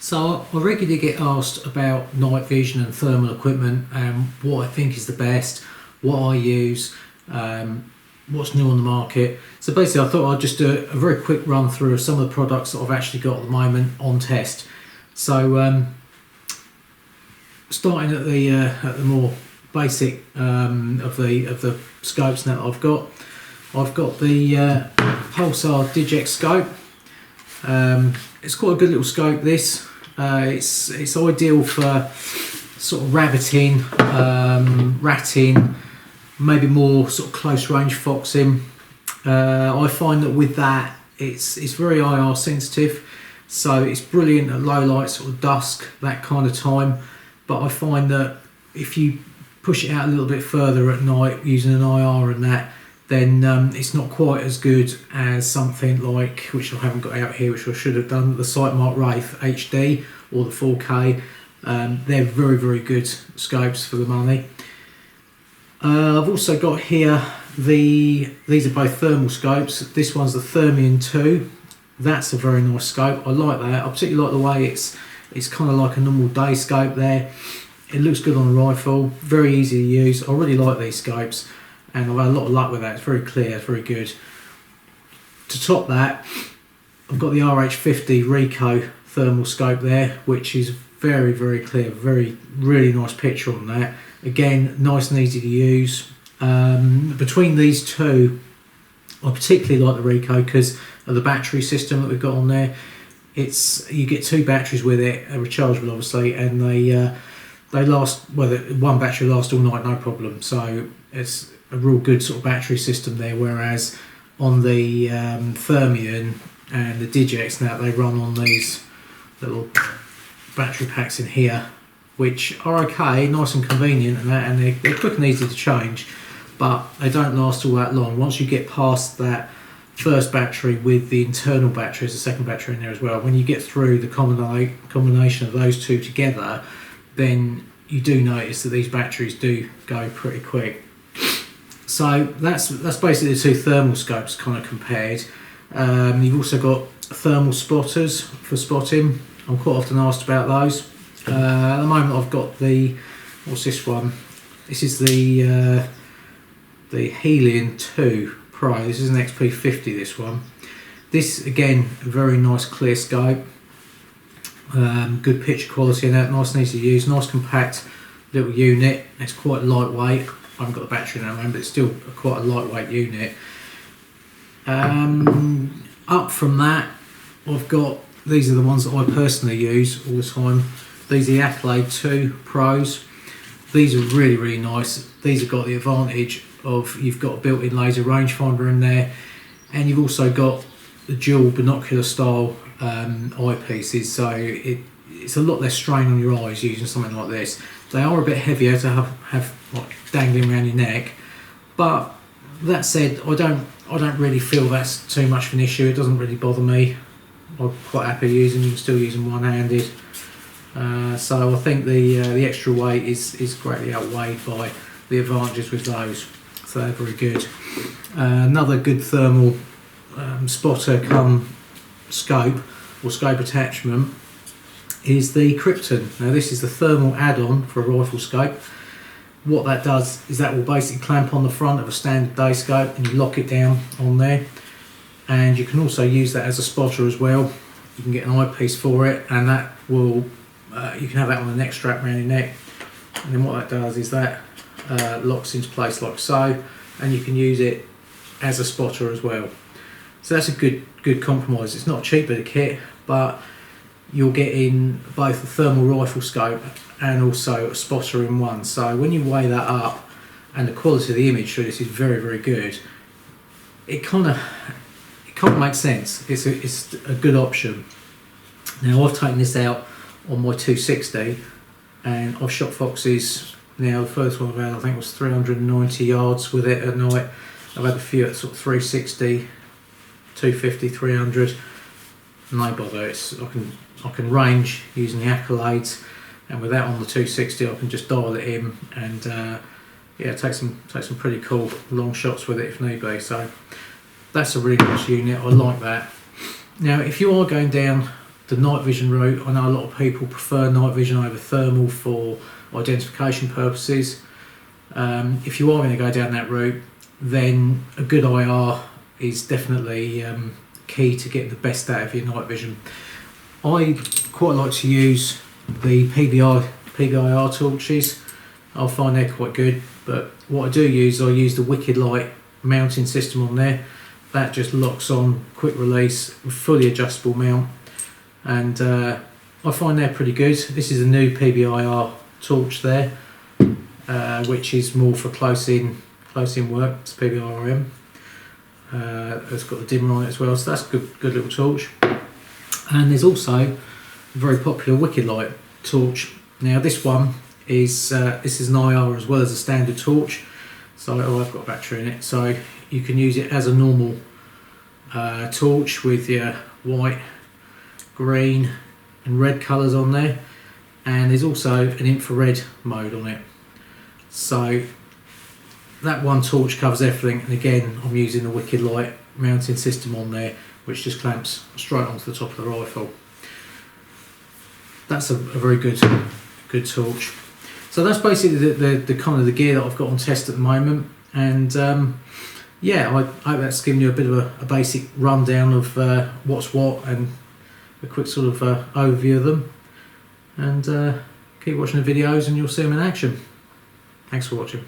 So I regularly get asked about night vision and thermal equipment and what I think is the best, what I use, what's new on the market. So basically I thought I'd just do a very quick run through of some of the products that I've actually got at the moment on test. So starting at the more basic of the scopes now that I've got the Pulsar Digix scope. It's quite a good little scope this. It's ideal for sort of rabbiting, ratting, maybe more sort of close range foxing. I find that with that it's very IR sensitive, so it's brilliant at low light, sort of dusk, that kind of time. But I find that if you push it out a little bit further at night using an IR and that, then it's not quite as good as something like, which I haven't got out here, which I should have done, the Mark Ripley HD or the 4K. They're very, very good scopes for the money. I've also got here these are both thermal scopes. This one's the Thermion 2. That's a very nice scope. I like that. I particularly like the way it's kind of like a normal day scope there. It looks good on the rifle, very easy to use. I really like these scopes and I've had a lot of luck with that. It's very clear, it's very good. To top that, I've got the RH50 Ricoh thermal scope there, which is very, very clear, really nice picture on that. Again, nice and easy to use. Between these two, I particularly like the Ricoh because of the battery system that we've got on there. You get two batteries with it, rechargeable obviously, and they last, well, one battery lasts all night, no problem. So it's a real good sort of battery system there, whereas on the Thermion and the Digix now, they run on these little battery packs in here, which are okay, nice and convenient and that, and they're quick and easy to change, but they don't last all that long. Once you get past that first battery with the internal battery, there's a second battery in there as well, when you get through the combination of those two together, then you do notice that these batteries do go pretty quick. So that's basically the two thermal scopes kind of compared. You've also got thermal spotters for spotting. I'm quite often asked about those. At the moment I've got what's this one? This is the Helion 2 Pro. This is an XP50, this one. This again, a very nice clear scope. Good picture quality in that, nice and easy to use, nice compact little unit. It's quite lightweight. I haven't got the battery in that moment, but it's still quite a lightweight unit. Up from that, I've got, these are the ones that I personally use all the time. These are the Accolade 2 Pros. These are really, really nice. These have got the advantage of you've got a built-in laser rangefinder in there, and you've also got the dual binocular style eyepieces, so it's a lot less strain on your eyes using something like this. They are a bit heavier to have like dangling around your neck, but that said, I don't really feel that's too much of an issue. It doesn't really bother me. I'm quite happy using them, still using one-handed. So I think the extra weight is greatly outweighed by the advantages with those, so they're very good. Another good thermal spotter come scope or scope attachment is the Krypton. Now this is the thermal add-on for a rifle scope. What that does is that will basically clamp on the front of a standard day scope and you lock it down on there, and you can also use that as a spotter as well. You can get an eyepiece for it, and that will you can have that on the neck strap around your neck, and then what that does is that locks into place like so, and you can use it as a spotter as well. So that's a good compromise. It's not a cheap bit of kit, but you're getting both a thermal rifle scope and also a spotter in one. So when you weigh that up, and the quality of the image through this is very, very good, it kind of makes sense. It's a good option. Now I've taken this out on my 260 and I've shot foxes. Now the first one I've had, I think, was 390 yards with it at night. I've had a few at sort of 360, 250, 300, no bother. I can range using the Accolades, and with that on the 260 I can just dial it in and yeah, take some pretty cool long shots with it if need be. So that's a really nice unit. I like that. Now if you are going down the night vision route. I know a lot of people prefer night vision over thermal for identification purposes. If you are going to go down that route, then a good IR is definitely key to get the best out of your night vision. I quite like to use the PBIR torches. I find they're quite good, but what I use the Wiki light mounting system on there. That just locks on, quick release, fully adjustable mount, and I find they're pretty good. This is a new PBIR torch there, which is more for close in work. It's PBIRM. It's got the dimmer on it as well, so that's a good little torch. And there's also a very popular Wiki light torch. Now this one is this is an IR as well as a standard torch. So I've got a battery in it, so you can use it as a normal torch with your white, green and red colours on there, and there's also an infrared mode on it. So that one torch covers everything, and again I'm using the Wiki light mounting system on there, which just clamps straight onto the top of the rifle. That's a very good torch. So that's basically the kind of the gear that I've got on test at the moment, and yeah, I hope that's given you a bit of a basic rundown of what's what and a quick sort of overview of them. And keep watching the videos and you'll see them in action. Thanks for watching.